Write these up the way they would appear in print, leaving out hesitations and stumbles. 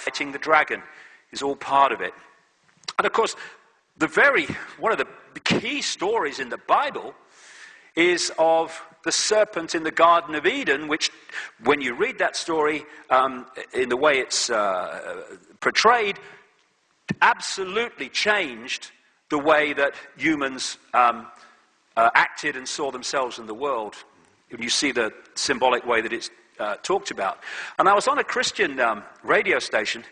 Fighting the dragon is all part of it. And of course, one of the key stories in the Bible is of the serpent in the Garden of Eden, which, when you read that story in the way it's portrayed, absolutely changed the way that humans acted and saw themselves in the world. When you see the symbolic way that it's talked about. And I was on a Christian radio station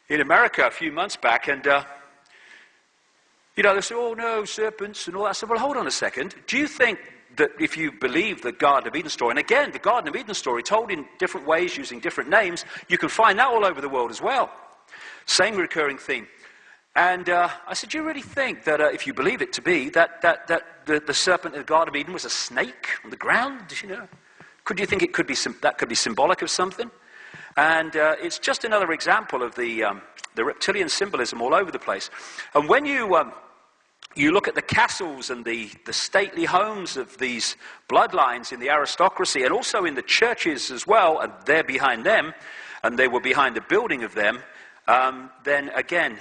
in America a few months back, and they say, oh no, serpents and all that stuff. Well, hold on a second. Do you think that if you believe the Garden of Eden story, and again, the Garden of Eden story told in different ways using different names, you can find that all over the world as well. Same recurring theme. And I said, do you really think that if you believe it to be, that the serpent in the Garden of Eden was a snake on the ground? Could you think it could be that could be symbolic of something? And it's just another example of the reptilian symbolism all over the place. And when you look at the castles and the stately homes of these bloodlines in the aristocracy, and also in the churches as well, and they're behind them, and they were behind the building of them, then again,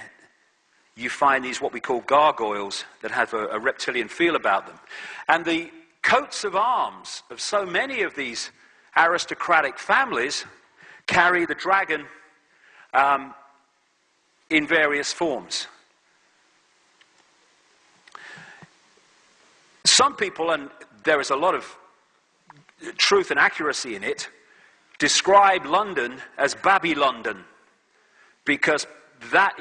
you find these what we call gargoyles that have a reptilian feel about them. And the coats of arms of so many of these aristocratic families carry the dragon in various forms. Some people, and there is a lot of truth and accuracy in it, describe London as Babylondon, because that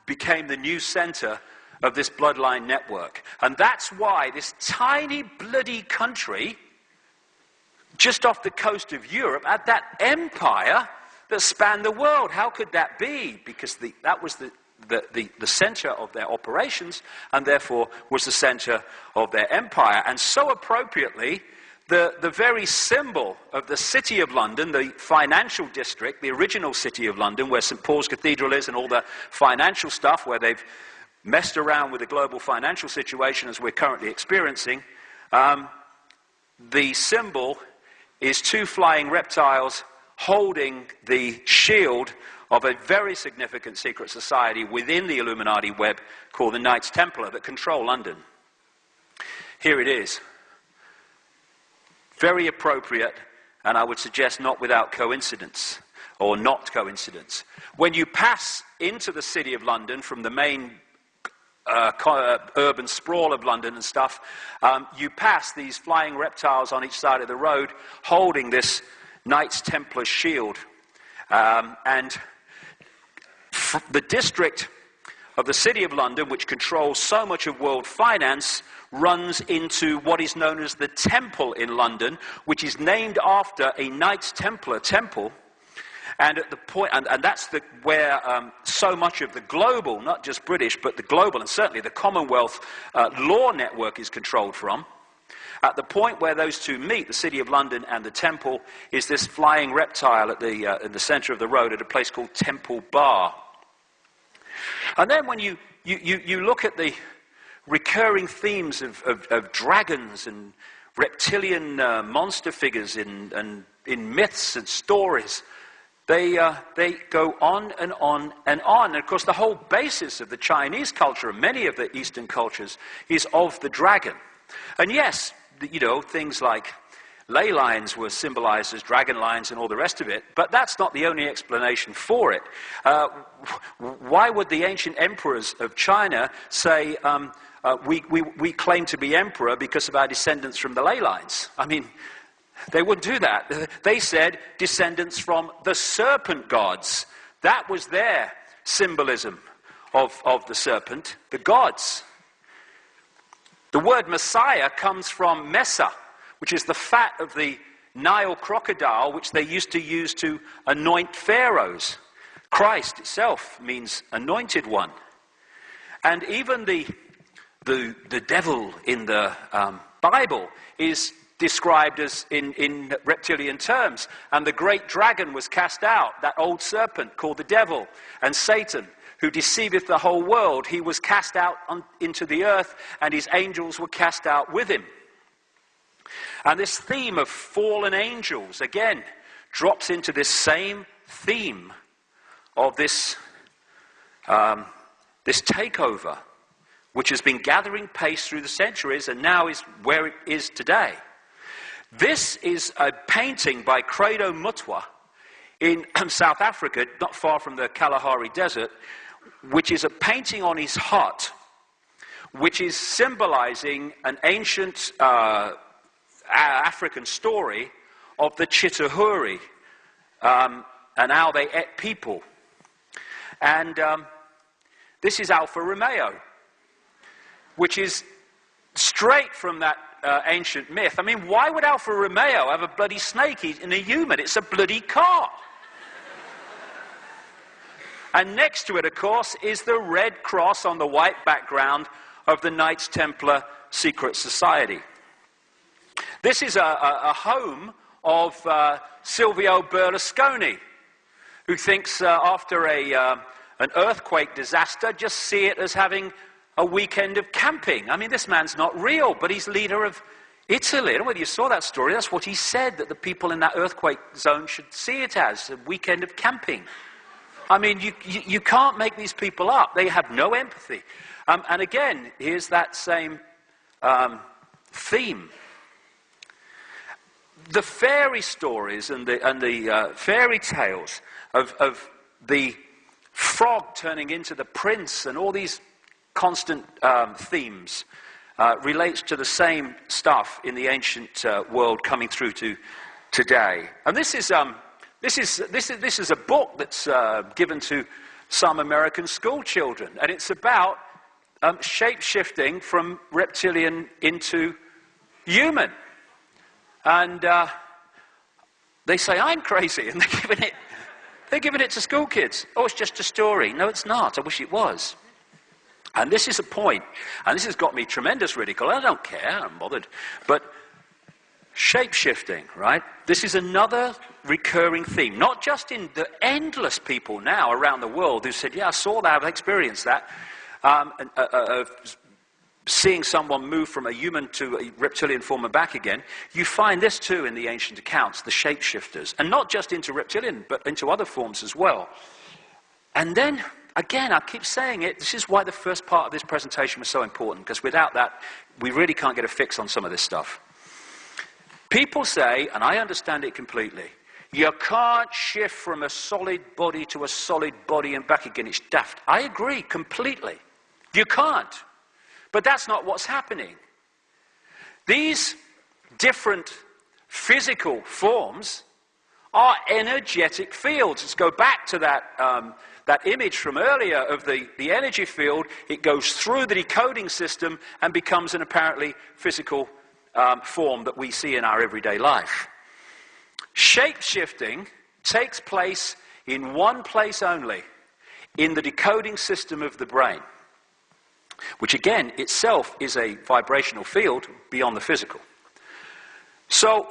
became the new center of this bloodline network. And that's why this tiny bloody country, just off the coast of Europe, had that empire that spanned the world. How could that be? Because that was the center of their operations, and therefore was the center of their empire. And so appropriately, the very symbol of the City of London, the financial district, the original City of London, where St. Paul's Cathedral is and all the financial stuff, where they've messed around with the global financial situation as we're currently experiencing, the symbol is two flying reptiles holding the shield of a very significant secret society within the Illuminati web called the Knights Templar that control London. Here it is. Very appropriate, and I would suggest not without coincidence, or not coincidence. When you pass into the City of London from the main urban sprawl of London and stuff, you pass these flying reptiles on each side of the road holding this Knights Templar shield. And the district of the City of London, which controls so much of world finance, runs into what is known as the Temple in London, which is named after a Knights Templar temple. And at the point, and that's where so much of the global, not just British, but the global and certainly the Commonwealth law network is controlled from. At the point where those two meet, the City of London and the Temple, is this flying reptile at in the center of the road at a place called Temple Bar. And then when you look at the recurring themes of dragons and reptilian monster figures in myths and stories, they go on and on and on. And of course, the whole basis of the Chinese culture and many of the Eastern cultures is of the dragon. And yes, things like ley lines were symbolized as dragon lines and all the rest of it, but that's not the only explanation for it. Why would the ancient emperors of China say, we claim to be emperor because of our descendants from the ley lines? I mean, they wouldn't do that. They said descendants from the serpent gods. That was their symbolism of the serpent, the gods. The word Messiah comes from Mesa, which is the fat of the Nile crocodile, which they used to use to anoint pharaohs. Christ itself means anointed one. And even the devil in the Bible is described as in reptilian terms. And the great dragon was cast out, that old serpent called the devil, and Satan, who deceiveth the whole world, he was cast out into the earth, and his angels were cast out with him. And this theme of fallen angels, again, drops into this same theme of this takeover, which has been gathering pace through the centuries and now is where it is today. This is a painting by Credo Mutwa in South Africa, not far from the Kalahari Desert, which is a painting on his hut, which is symbolizing an ancient African story of the Chitahuri and how they ate people. And this is Alfa Romeo, which is straight from that ancient myth. I mean, why would Alfa Romeo have a bloody snake in a human? It's a bloody car. And next to it, of course, is the red cross on the white background of the Knights Templar secret society. This is a home of Silvio Berlusconi, who thinks after an earthquake disaster, just see it as having a weekend of camping. I mean, this man's not real, but he's leader of Italy. I don't know whether you saw that story. That's what he said, that the people in that earthquake zone should see it as a weekend of camping. I mean, you can't make these people up. They have no empathy. And again, here's that same theme. The fairy stories and the fairy tales of the frog turning into the prince and all these constant themes relates to the same stuff in the ancient world coming through to today. And this is a book that's given to some American school children, and it's about shape-shifting from reptilian into human. And they say I'm crazy, and they're giving it to school kids. Oh, it's just a story. No, it's not. I wish it was. And this is a point, and this has got me tremendous ridicule. I don't care. I'm not bothered. But shape-shifting, right? This is another recurring theme, not just in the endless people now around the world who said, yeah, I saw that, I've experienced that, seeing someone move from a human to a reptilian form and back again. You find this too in the ancient accounts, the shapeshifters, and not just into reptilian, but into other forms as well. And then, again, I keep saying it, this is why the first part of this presentation was so important, because without that, we really can't get a fix on some of this stuff. People say, and I understand it completely, you can't shift from a solid body to a solid body and back again. It's daft. I agree completely. You can't. But that's not what's happening. These different physical forms are energetic fields. Let's go back to that image from earlier of the energy field. It goes through the decoding system and becomes an apparently physical form that we see in our everyday life. Shape-shifting takes place in one place only, in the decoding system of the brain, which again itself is a vibrational field beyond the physical. So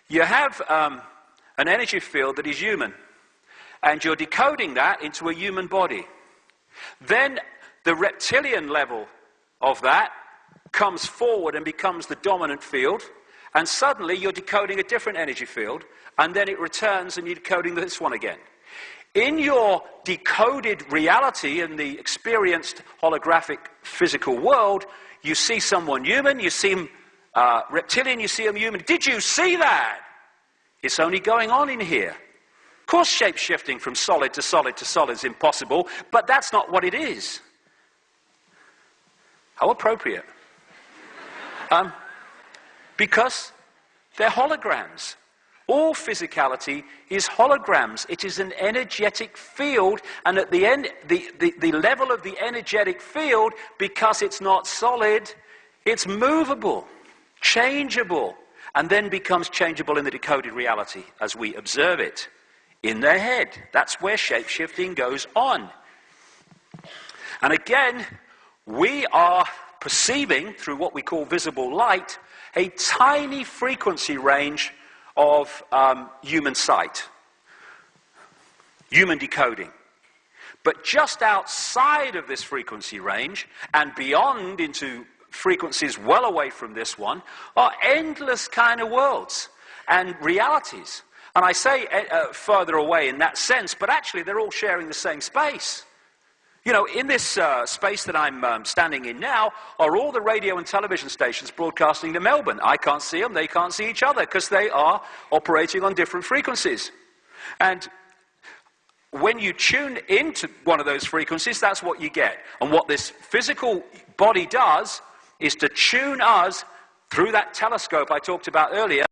you have an energy field that is human, and you're decoding that into a human body. Then the reptilian level of that comes forward and becomes the dominant field, and suddenly you're decoding a different energy field, and then it returns and you're decoding this one again. In your decoded reality in the experienced holographic physical world, you see someone human, you see him reptilian, you see him human. Did you see that? It's only going on in here. Of course, shape-shifting from solid to solid to solid is impossible, but that's not what it is. How appropriate. Because they're holograms. All physicality is holograms. It is an energetic field, and at the end, the level of the energetic field, because it's not solid, it's movable, changeable, and then becomes changeable in the decoded reality as we observe it in their head. That's where shape-shifting goes on. And again, we are perceiving, through what we call visible light, a tiny frequency range of human sight, human decoding. But just outside of this frequency range, and beyond into frequencies well away from this one, are endless kind of worlds and realities. And I say further away in that sense, but actually they're all sharing the same space. You know, in this space that I'm standing in now are all the radio and television stations broadcasting to Melbourne. I can't see them, they can't see each other, because they are operating on different frequencies. And when you tune into one of those frequencies, that's what you get. And what this physical body does is to tune us through that telescope I talked about earlier